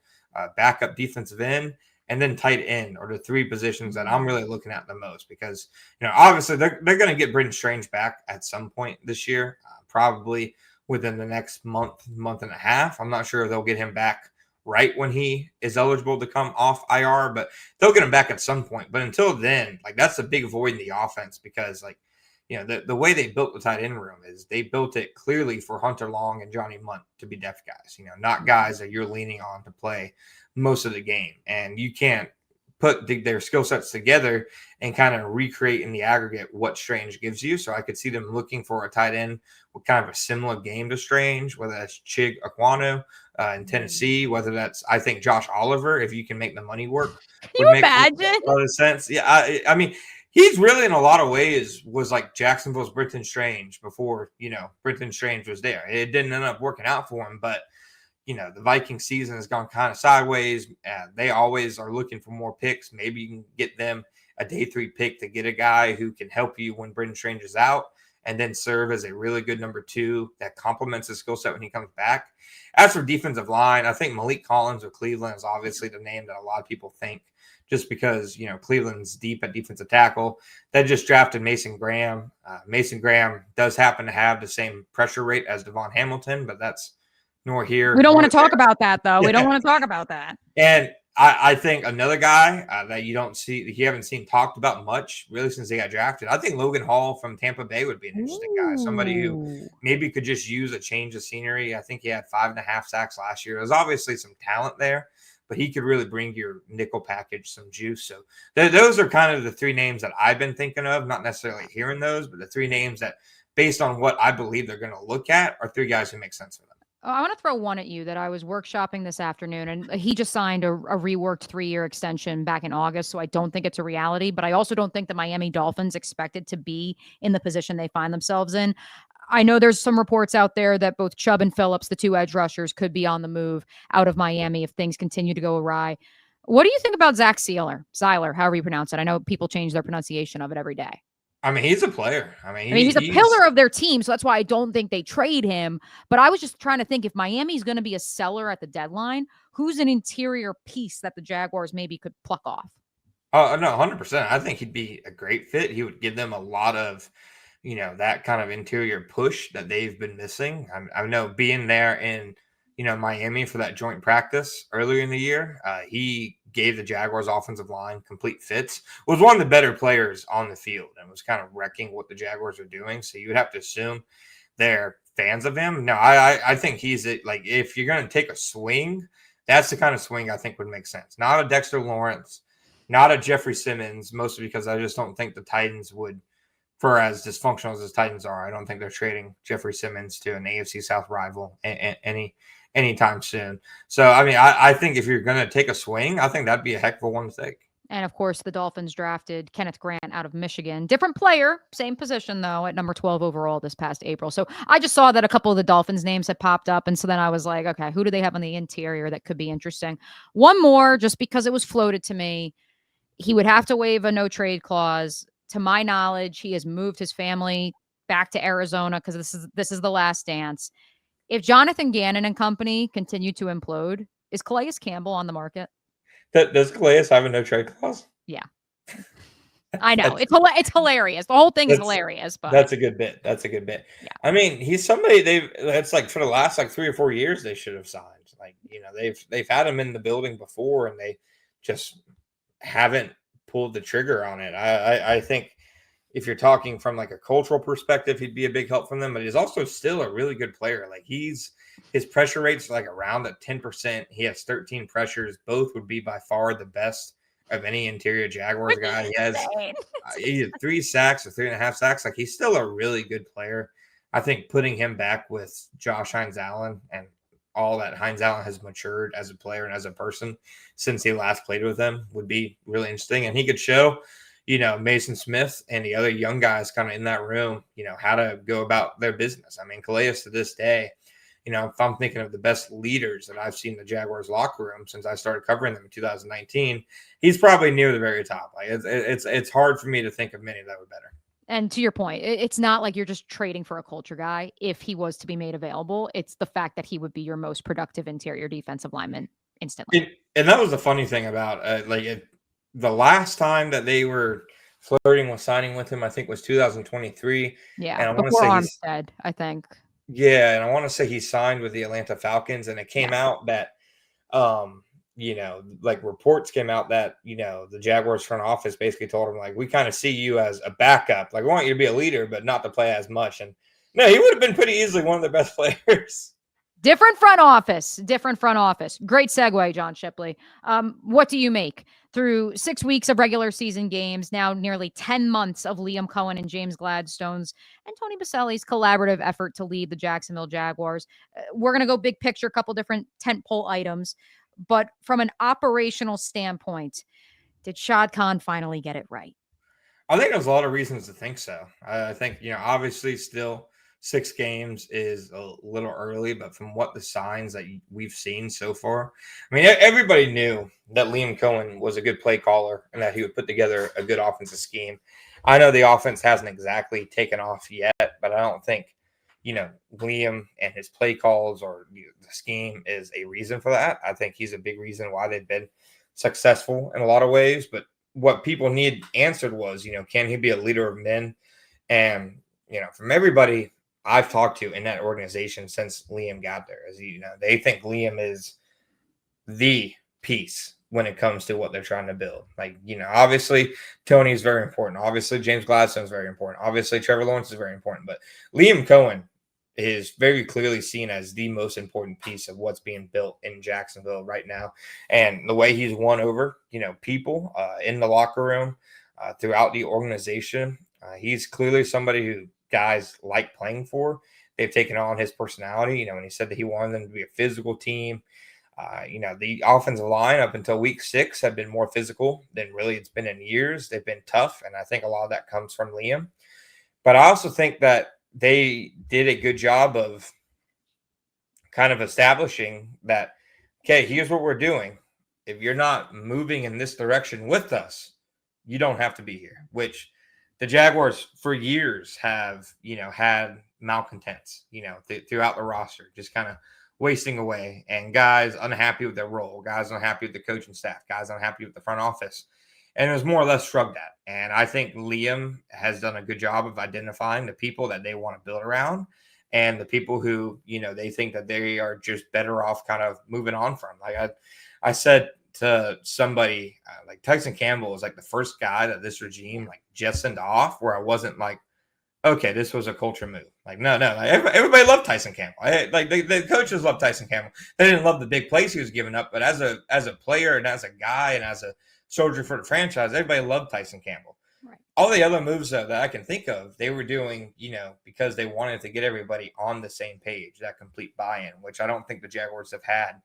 backup defensive end, and then tight end are the three positions that I'm really looking at the most, because, obviously they're going to get Brendan Strange back at some point this year, probably within the next month and a half. I'm not sure if they'll get him back right when he is eligible to come off IR, but they'll get him back at some point. But until then, that's a big void in the offense, because the way they built the tight end room is they built it clearly for Hunter Long and Johnny Munt to be depth guys, not guys that you're leaning on to play most of the game. And you can't put their skill sets together and kind of recreate in the aggregate what Strange gives you. So I could see them looking for a tight end with kind of a similar game to Strange, whether that's Chig Aquanu in Tennessee, whether that's, I think, Josh Oliver, if you can make the money work. Can you imagine? A lot of sense. Yeah, I mean, he's really, in a lot of ways, was like Jacksonville's Brenton Strange before, Brenton Strange was there. It didn't end up working out for him, but the Viking season has gone kind of sideways. They always are looking for more picks. Maybe you can get them a day 3 pick to get a guy who can help you when Brendan Strange is out, and then serve as a really good number 2 that complements his skill set when he comes back. As for defensive line, I think Malik Collins of Cleveland is obviously the name that a lot of people think, just because, Cleveland's deep at defensive tackle. They just drafted Mason Graham. Mason Graham does happen to have the same pressure rate as Devon Hamilton, but that's nor here. We don't want to talk about that, though. We don't want to talk about that. And I think another guy that you haven't seen talked about much really since they got drafted, I think Logan Hall from Tampa Bay would be an interesting guy. Somebody who maybe could just use a change of scenery. I think he had 5.5 sacks last year. There's obviously some talent there, but he could really bring your nickel package some juice. So those are kind of the 3 names that I've been thinking of, not necessarily hearing those, but the 3 names that, based on what I believe they're going to look at, are 3 guys who make sense for them. I want to throw one at you that I was workshopping this afternoon, and he just signed a reworked 3-year extension back in August, so I don't think it's a reality, but I also don't think the Miami Dolphins expected to be in the position they find themselves in. I know there's some reports out there that both Chubb and Phillips, the 2 edge rushers, could be on the move out of Miami if things continue to go awry. What do you think about Zach Sieler, however you pronounce it? I know people change their pronunciation of it every day. I mean, he's a player. I mean, he's a pillar of their team, so that's why I don't think they trade him. But I was just trying to think, if Miami's going to be a seller at the deadline, who's an interior piece that the Jaguars maybe could pluck off? Oh, no, 100%. I think he'd be a great fit. He would give them a lot of, that kind of interior push that they've been missing. I know being there in, Miami for that joint practice earlier in the year, he gave the Jaguars offensive line complete fits, was one of the better players on the field and was kind of wrecking what the Jaguars are doing. So you would have to assume they're fans of him. No, I think he's like, if you're going to take a swing, that's the kind of swing I think would make sense. Not a Dexter Lawrence, not a Jeffrey Simmons, mostly because I just don't think the Titans would, for as dysfunctional as the Titans are, I don't think they're trading Jeffrey Simmons to an AFC South rival anytime soon. So, I mean, I think if you're going to take a swing, I think that'd be a heck of a one to take. And of course, the Dolphins drafted Kenneth Grant out of Michigan. Different player, same position, though, at number 12 overall this past April. So I just saw that a couple of the Dolphins names had popped up. And so then I was like, okay, who do they have on the interior that could be interesting? One more, just because it was floated to me. He would have to waive a no trade clause. To my knowledge, he has moved his family back to Arizona because this is the last dance. If Jonathan Gannon and company continue to implode, is Calais Campbell on the market? Does Calais have a no trade clause? Yeah. I know. It's hilarious. The whole thing is hilarious, but that's a good bit. Yeah. I mean, he's somebody that's like for the last like 3 or 4 years they should have signed. Like, they've had him in the building before and they just haven't pulled the trigger on it. I think if you're talking from like a cultural perspective, he'd be a big help from them, but he's also still a really good player. Like his pressure rate's like around at 10%. He has 13 pressures. Both would be by far the best of any interior Jaguars guy. He has either 3 sacks or 3.5 sacks. Like he's still a really good player. I think putting him back with Josh Hines-Allen and all that Hines-Allen has matured as a player and as a person since he last played with them would be really interesting. And he could show, Mason Smith and the other young guys kind of in that room, how to go about their business. I mean, Calais to this day, if I'm thinking of the best leaders that I've seen in the Jaguars locker room since I started covering them in 2019, he's probably near the very top. Like it's hard for me to think of many that were better. And to your point, it's not like you're just trading for a culture guy. If he was to be made available, it's the fact that he would be your most productive interior defensive lineman instantly. And that was the funny thing about the last time that they were flirting with signing with him, I think was 2023. Yeah, and I before Armstead, I think. Yeah, and I want to say he signed with the Atlanta Falcons, and it came out that, like reports came out that, the Jaguars front office basically told him, like, we kind of see you as a backup. Like, we want you to be a leader, but not to play as much. And no, he would have been pretty easily one of their best players. Different front office. Great segue, John Shipley. What do you make? Through 6 weeks of regular season games, now nearly 10 months of Liam Coen-James Gladstone's and Tony Boselli's collaborative effort to lead the Jacksonville Jaguars. We're going to go big picture, a couple different tentpole items. But from an operational standpoint, did Shad Khan finally get it right? I think there's a lot of reasons to think so. I think, obviously still 6 games is a little early, but from what the signs that we've seen so far, I mean, everybody knew that Liam Coen was a good play caller and that he would put together a good offensive scheme. I know the offense hasn't exactly taken off yet, but I don't think, Liam and his play calls or the scheme is a reason for that. I think he's a big reason why they've been successful in a lot of ways, but what people need answered was, can he be a leader of men? And, from everybody I've talked to in that organization since Liam got there, as they think Liam is the piece when it comes to what they're trying to build. Like, obviously Tony is very important. Obviously James Gladstone is very important. Obviously Trevor Lawrence is very important, but Liam Coen is very clearly seen as the most important piece of what's being built in Jacksonville right now. And the way he's won over, people in the locker room, throughout the organization, he's clearly somebody who guys like playing for. They've taken on his personality, when he said that he wanted them to be a physical team. The offensive line up until week 6 have been more physical than really it's been in years. They've been tough, and I think a lot of that comes from Liam. But I also think that they did a good job of kind of establishing that, okay, here's what we're doing. If you're not moving in this direction with us, you don't have to be here, which the Jaguars for years have, had malcontents, throughout the roster, just kind of wasting away, and guys unhappy with their role, guys unhappy with the coaching staff, guys unhappy with the front office. And it was more or less shrugged at. And I think Liam has done a good job of identifying the people that they want to build around and the people who, they think that they are just better off kind of moving on from. Like I said to somebody like Tyson Campbell is like the first guy that this regime like jettisoned off where I wasn't like, okay, this was a culture move. Like, no, like, everybody loved Tyson Campbell. Like the coaches loved Tyson Campbell. They didn't love the big plays he was giving up, but as a player and as a guy and as a soldier for the franchise, everybody loved Tyson Campbell. Right. All the other moves though, that I can think of, they were doing, because they wanted to get everybody on the same page, that complete buy-in, which I don't think the Jaguars have had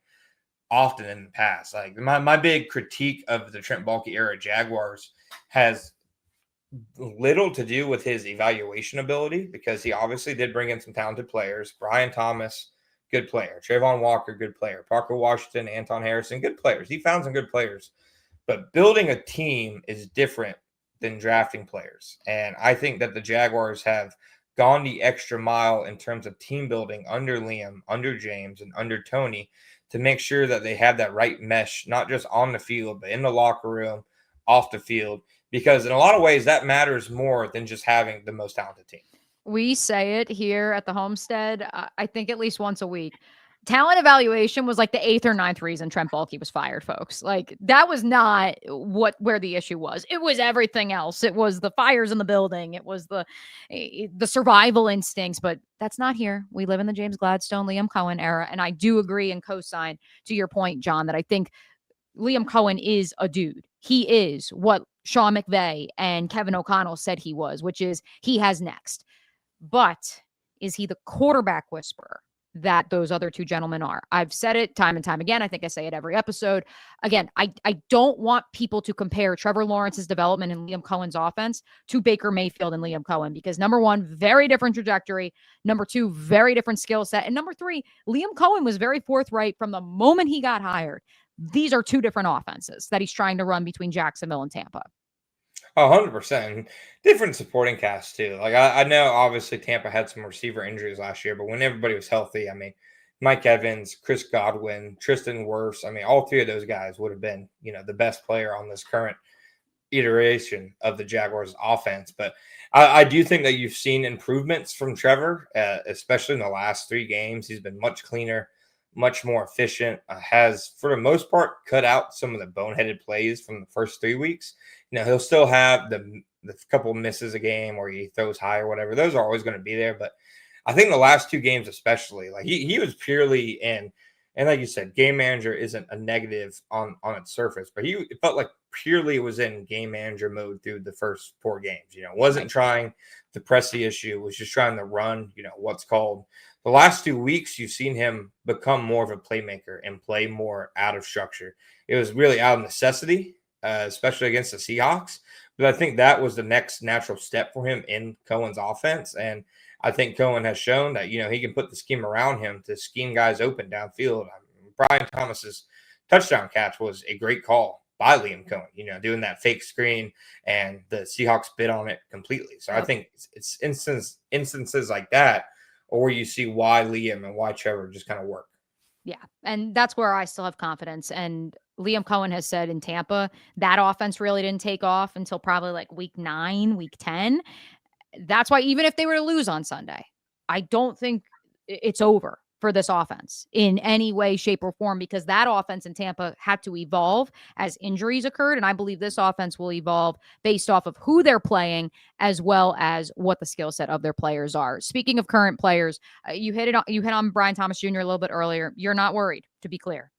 often in the past. Like my big critique of the Trent Baalke era Jaguars has little to do with his evaluation ability, because he obviously did bring in some talented players. Brian Thomas, good player. Trayvon Walker, good player. Parker Washington, Anton Harrison, good players. He found some good players. But building a team is different than drafting players. And I think that the Jaguars have gone the extra mile in terms of team building under Liam, under James, and under Tony to make sure that they have that right mesh, not just on the field, but in the locker room, off the field. Because in a lot of ways, that matters more than just having the most talented team. We say it here at the Homestead, I think at least once a week. Talent evaluation was like the 8th or 9th reason Trent Baalke was fired, folks. Like that was not where the issue was. It was everything else. It was the fires in the building. It was the survival instincts, but that's not here. We live in the James Gladstone, Liam Coen era. And I do agree and co-sign to your point, John, that I think Liam Coen is a dude. He is what Sean McVay and Kevin O'Connell said he was, which is he has next. But is he the quarterback whisperer that those other two gentlemen are? I've said it time and time again. I think I say it every episode. Again, I don't want people to compare Trevor Lawrence's development in Liam Cohen's offense to Baker Mayfield and Liam Coen, because number one, very different trajectory. Number two, very different skill set. And number three, Liam Coen was very forthright from the moment he got hired. These are two different offenses that he's trying to run between Jacksonville and Tampa. 100%. Different supporting cast, too. Like, I know, obviously, Tampa had some receiver injuries last year, but when everybody was healthy, I mean, Mike Evans, Chris Godwin, Tristan Wirfs, I mean, all three of those guys would have been, the best player on this current iteration of the Jaguars offense. But I do think that you've seen improvements from Trevor, especially in the last 3 games. He's been much cleaner, much more efficient, has, for the most part, cut out some of the boneheaded plays from the first 3 weeks. He'll still have the couple misses a game where he throws high or whatever. Those are always going to be there. But I think the last 2 games especially, like he was purely in, and like you said, game manager isn't a negative on its surface, but it felt like purely was in game manager mode through the first 4 games. Wasn't trying to press the issue, was just trying to run, what's called. The last 2 weeks, you've seen him become more of a playmaker and play more out of structure. It was really out of necessity, especially against the Seahawks. But I think that was the next natural step for him in Cohen's offense. And I think Cohen has shown that, he can put the scheme around him to scheme guys open downfield. Brian Thomas's touchdown catch was a great call by Liam Coen, doing that fake screen, and the Seahawks bid on it completely. So I think it's instances like that, or you see why Liam and why Trevor just kind of work. Yeah. And that's where I still have confidence. And Liam Coen has said in Tampa, that offense really didn't take off until probably like week 9, week 10. That's why even if they were to lose on Sunday, I don't think it's over for this offense in any way, shape, or form, because that offense in Tampa had to evolve as injuries occurred. And I believe this offense will evolve based off of who they're playing as well as what the skill set of their players are. Speaking of current players, you hit on Brian Thomas Jr. a little bit earlier. You're not worried, to be clear.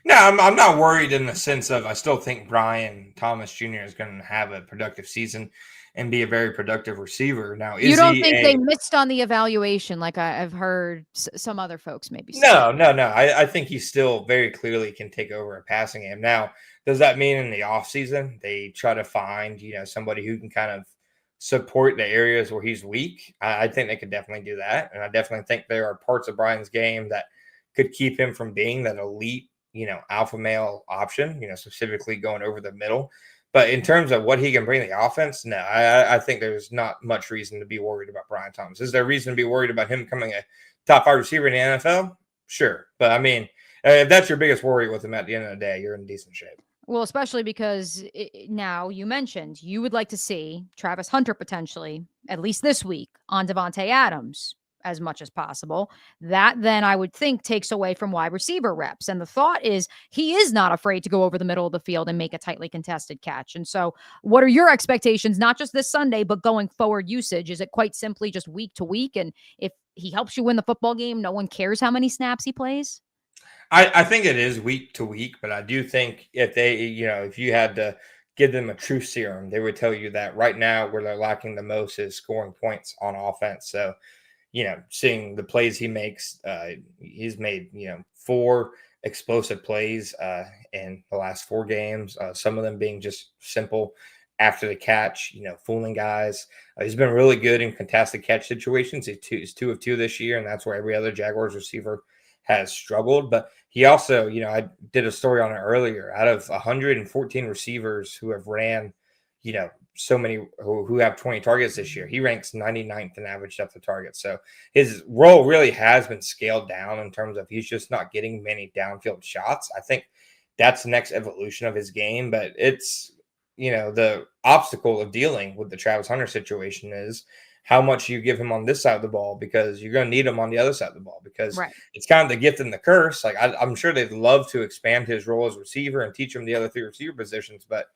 No, I'm not worried in the sense of I still think Brian Thomas Jr. is going to have a productive season and be a very productive receiver. Now, you don't think they missed on the evaluation like I've heard some other folks maybe say? No. I think he still very clearly can take over a passing game. Now, does that mean in the offseason they try to find, somebody who can kind of support the areas where he's weak? I think they could definitely do that. And I definitely think there are parts of Brian's game that could keep him from being that elite, alpha male option, specifically going over the middle. But in terms of what he can bring to the offense, no, I think there's not much reason to be worried about Brian Thomas. Is there reason to be worried about him becoming a top 5 receiver in the NFL? Sure. But I mean, if that's your biggest worry with him at the end of the day, you're in decent shape. Well, especially because now you mentioned you would like to see Travis Hunter potentially, at least this week, on Devontae Adams. as much as possible. That then I would think takes away from wide receiver reps. And the thought is he is not afraid to go over the middle of the field and make a tightly contested catch. And so what are your expectations, not just this Sunday, but going forward usage? Is it quite simply just week to week? And if he helps you win the football game, no one cares how many snaps he plays? I think it is week to week, but I do think if you had to give them a truth serum, they would tell you that right now where they're lacking the most is scoring points on offense. So, seeing the plays he makes, he's made, 4 explosive plays in the last 4 games, some of them being just simple after the catch, fooling guys. He's been really good in contested catch situations. He's 2 of 2 this year, and that's where every other Jaguars receiver has struggled. But he also, I did a story on it earlier. Out of 114 receivers who have ran, so many who have 20 targets this year, he ranks 99th in average depth of target. So his role really has been scaled down in terms of he's just not getting many downfield shots. I think that's the next evolution of his game, but it's, the obstacle of dealing with the Travis Hunter situation is how much you give him on this side of the ball, because you're going to need him on the other side of the ball, because It's kind of the gift and the curse. Like I'm sure they'd love to expand his role as receiver and teach him the other 3 receiver positions, but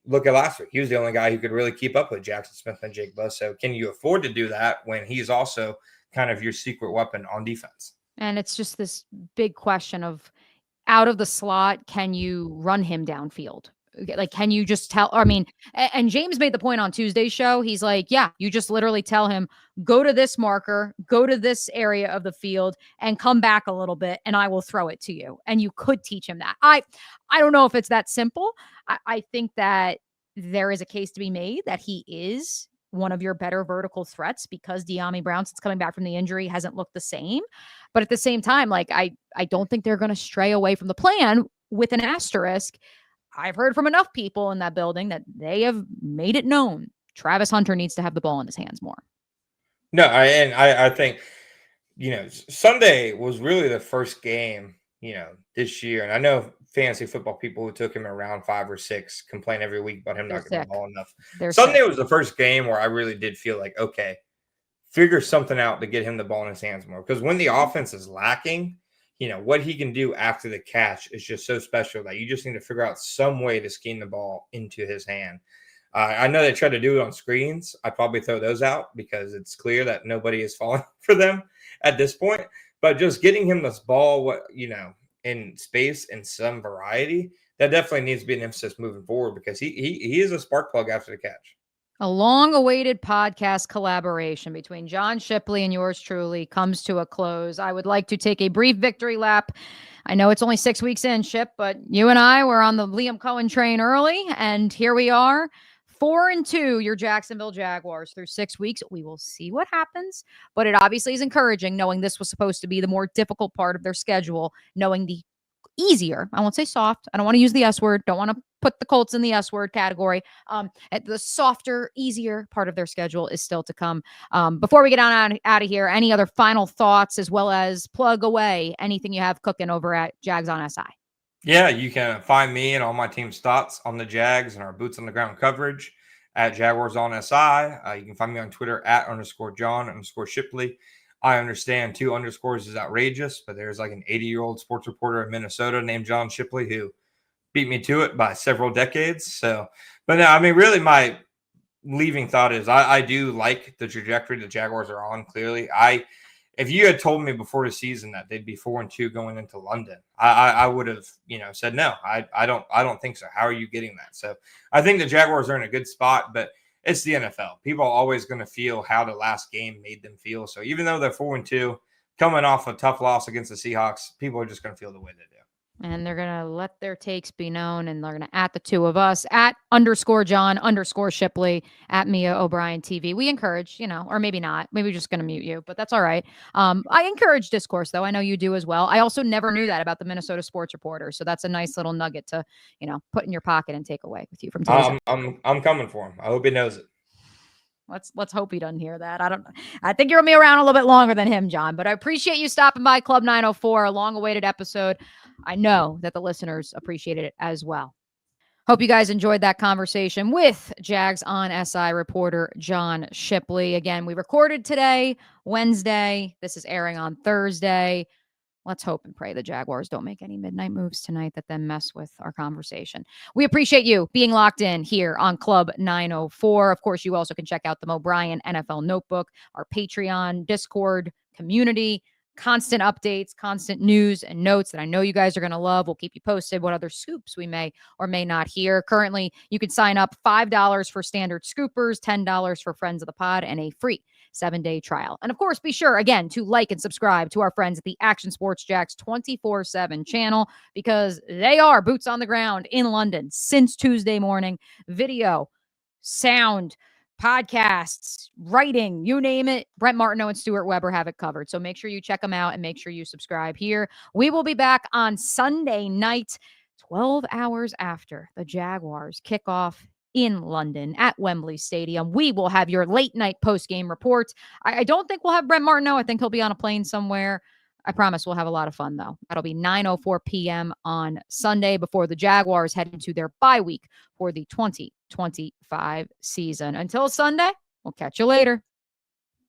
look at last week. He was the only guy who could really keep up with Jackson Smith and Jake Buss. So can you afford to do that when he's also kind of your secret weapon on defense? And it's just this big question of, out of the slot, can you run him downfield? Like, can you just tell? I mean, and James made the point on Tuesday's show. He's like, yeah, you just literally tell him, go to this marker, go to this area of the field, and come back a little bit, and I will throw it to you. And you could teach him that. I don't know if it's that simple. I think that there is a case to be made that he is one of your better vertical threats, because De'Ami Brown, since coming back from the injury, hasn't looked the same. But at the same time, like, I don't think they're going to stray away from the plan, with an asterisk. I've heard from enough people in that building that they have made it known Travis Hunter needs to have the ball in his hands more. No, I think, Sunday was really the first game, this year. And I know fantasy football people who took him around 5 or 6 complain every week about him not getting the ball enough. Sunday was the first game where I really did feel like, okay, figure something out to get him the ball in his hands more. Because when the offense is lacking, what he can do after the catch is just so special that you just need to figure out some way to scheme the ball into his hand. I know they try to do it on screens. I probably throw those out because it's clear that nobody is falling for them at this point. But just getting him this ball, in space in some variety, that definitely needs to be an emphasis moving forward, because he is a spark plug after the catch. A long-awaited podcast collaboration between John Shipley and yours truly comes to a close. I would like to take a brief victory lap. I know it's only 6 weeks in, Ship, but you and I were on the Liam Coen train early, and here we are, 4-2, your Jacksonville Jaguars through 6 weeks. We will see what happens, but it obviously is encouraging, knowing this was supposed to be the more difficult part of their schedule, knowing the easier, I won't say soft, I don't want to use the S word, don't want to put the Colts in the S word category. At the softer, easier part of their schedule is still to come. Before we get on out of here, any other final thoughts, as well as plug away anything you have cooking over at Jags on SI? Yeah, you can find me and all my team's thoughts on the Jags and our boots on the ground coverage at Jaguars on SI. You can find me on Twitter at _John_Shipley. I understand 2 underscores is outrageous, but there's like an 80-year-old sports reporter in Minnesota named John Shipley who beat me to it by several decades. So, but no, I mean, really my leaving thought is I do like the trajectory the Jaguars are on. Clearly, if you had told me before the season that they'd be 4-2 going into London, I would have, said no. I don't think so. How are you getting that? So I think the Jaguars are in a good spot, but it's the NFL. People are always going to feel how the last game made them feel. So even though they're 4-2, coming off a tough loss against the Seahawks, people are just going to feel the way they do. And they're going to let their takes be known, and they're going to at the 2 of us, at _John_Shipley, at Mia O'Brien TV. We encourage, or maybe not. Maybe we're just going to mute you, but that's all right. I encourage discourse, though. I know you do as well. I also never knew that about the Minnesota Sports Reporter. So that's a nice little nugget to, put in your pocket and take away with you from today's I'm coming for him. I hope he knows it. Let's hope he doesn't hear that. I think you're going to be around a little bit longer than him, John, but I appreciate you stopping by Club 904, a long-awaited episode. I know that the listeners appreciated it as well. Hope you guys enjoyed that conversation with Jags on SI reporter John Shipley. Again, we recorded today, Wednesday. This is airing on Thursday. Let's hope and pray the Jaguars don't make any midnight moves tonight that then mess with our conversation. We appreciate you being locked in here on Club 904. Of course, you also can check out the O'Brien NFL Notebook, our Patreon, Discord community, constant updates, constant news and notes that I know you guys are going to love. We'll keep you posted what other scoops we may or may not hear. Currently, you can sign up $5 for standard scoopers, $10 for friends of the pod, and a free 7-day trial. And of course, be sure again to like and subscribe to our friends at the Action Sports Jacks 24/7 channel, because they are boots on the ground in London since Tuesday morning. Video, sound, podcasts, writing, you name it. Brent Martineau and Stuart Weber have it covered. So make sure you check them out and make sure you subscribe here. We will be back on Sunday night, 12 hours after the Jaguars kick off in London at Wembley Stadium. We will have your late night post-game report. I don't think we'll have Brent Martineau. I think he'll be on a plane somewhere. I promise we'll have a lot of fun, though. That'll be 9:04 p.m. on Sunday before the Jaguars head into their bye week for the 2025 season. Until Sunday, we'll catch you later.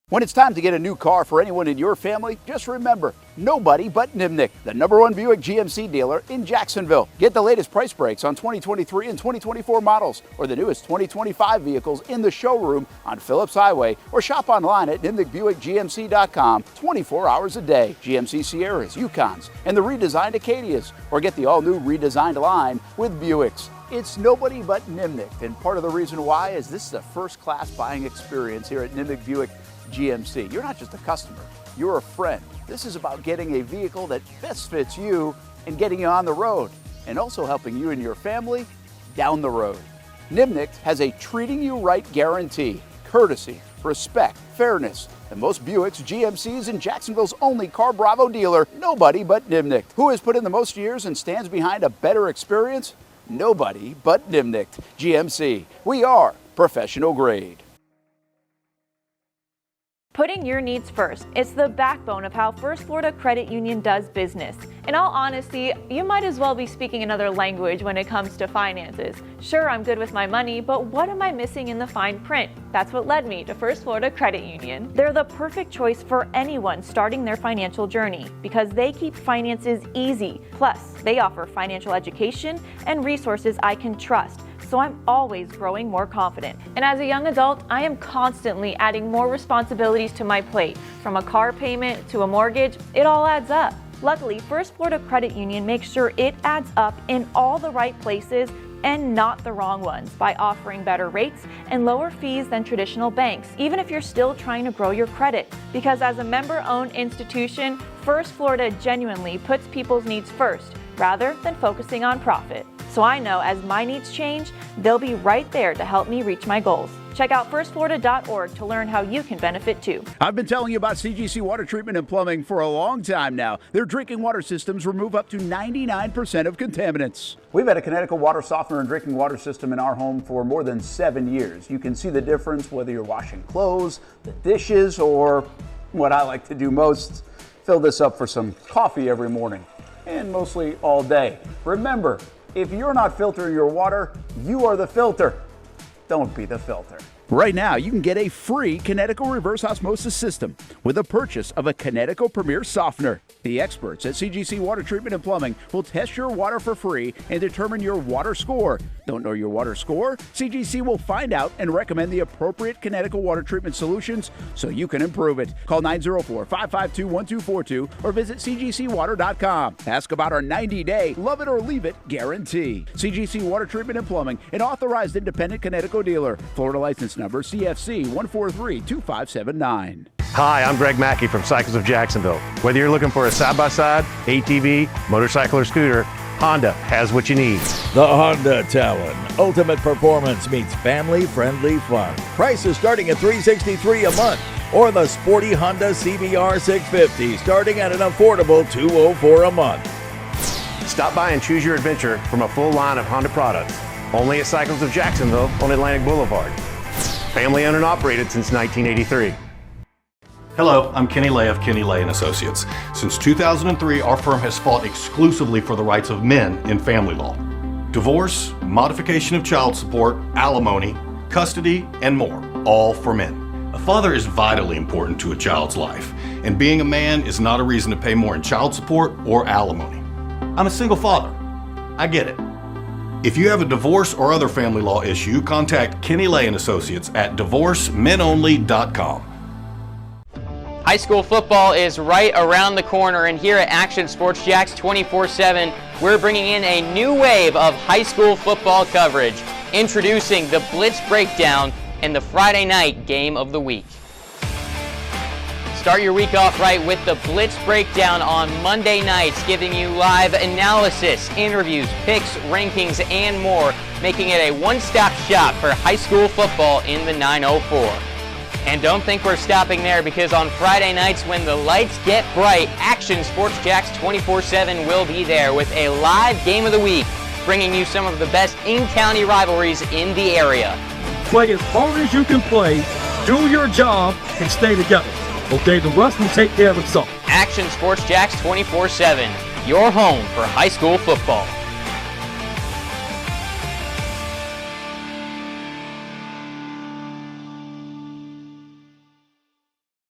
When it's time to get a new car for anyone in your family, just remember, nobody but Nimnick, the #1 Buick GMC dealer in Jacksonville. Get the latest price breaks on 2023 and 2024 models or the newest 2025 vehicles in the showroom on Phillips Highway, or shop online at NimnickBuickGMC.com 24 hours a day. GMC Sierras, Yukons, and the redesigned Acadias, or get the all-new redesigned line with Buicks. It's nobody but Nimnick, and part of the reason why is this is a first-class buying experience here at Nimnick Buick GMC. You're not just a customer, you're a friend. This is about getting a vehicle that best fits you and getting you on the road, and also helping you and your family down the road. Nimnick has a treating you right guarantee, courtesy, respect, fairness, and most Buicks, GMCs, and Jacksonville's only Car Bravo dealer, nobody but Nimnick. Who has put in the most years and stands behind a better experience? Nobody but Nimnick GMC. We are professional grade. Putting your needs first. It's the backbone of how First Florida Credit Union does business. In all honesty, you might as well be speaking another language when it comes to finances. Sure, I'm good with my money, but what am I missing in the fine print? That's what led me to First Florida Credit Union. They're the perfect choice for anyone starting their financial journey because they keep finances easy. Plus, they offer financial education and resources I can trust. So I'm always growing more confident. And as a young adult, I am constantly adding more responsibilities to my plate. From a car payment to a mortgage, it all adds up. Luckily, First Florida Credit Union makes sure it adds up in all the right places and not the wrong ones by offering better rates and lower fees than traditional banks, even if you're still trying to grow your credit. Because as a member-owned institution, First Florida genuinely puts people's needs first rather than focusing on profit. So I know as my needs change, they'll be right there to help me reach my goals. Check out firstflorida.org to learn how you can benefit too. I've been telling you about CGC Water Treatment and Plumbing for a long time now. Their drinking water systems remove up to 99% of contaminants. We've had a Connecticut water softener and drinking water system in our home for more than 7 years. You can see the difference whether you're washing clothes, the dishes, or what I like to do most, fill this up for some coffee every morning, and mostly all day. Remember, if you're not filtering your water, you are the filter. Don't be the filter. Right now, you can get a free Connecticut reverse osmosis system with the purchase of a Connecticut Premier Softener. The experts at CGC Water Treatment and Plumbing will test your water for free and determine your water score. Don't know your water score? CGC will find out and recommend the appropriate Connecticut water treatment solutions so you can improve it. Call 904-552-1242 or visit cgcwater.com. Ask about our 90-day love it or leave it guarantee. CGC Water Treatment and Plumbing, an authorized independent Connecticut dealer. Florida license number CFC 1432579. Hi, I'm Greg Mackey from Cycles of Jacksonville. Whether you're looking for a side-by-side, ATV, motorcycle, or scooter, Honda has what you need. The Honda Talon. Ultimate performance meets family-friendly fun. Prices starting at $363 a month. Or the sporty Honda CBR 650 starting at an affordable $204 a month. Stop by and choose your adventure from a full line of Honda products. Only at Cycles of Jacksonville on Atlantic Boulevard. Family owned and operated since 1983. Hello, I'm Kenny Lay of Kenny Lay & Associates. Since 2003, our firm has fought exclusively for the rights of men in family law. Divorce, modification of child support, alimony, custody, and more, all for men. A father is vitally important to a child's life, and being a man is not a reason to pay more in child support or alimony. I'm a single father. I get it. If you have a divorce or other family law issue, contact Kenny Lay & Associates at divorcemenonly.com. High school football is right around the corner, and here at Action Sports Jacks 24/7, we're bringing in a new wave of high school football coverage, introducing the Blitz Breakdown and the Friday night game of the week. Start your week off right with the Blitz Breakdown on Monday nights, giving you live analysis, interviews, picks, rankings, and more, making it a one-stop shop for high school football in the 904. And don't think we're stopping there, because on Friday nights when the lights get bright, Action Sports Jacks 24/7 will be there with a live game of the week, bringing you some of the best in-county rivalries in the area. Play as hard as you can play, do your job, and stay together. Okay, the rest will take care of itself. Action Sports Jacks 24/7, your home for high school football.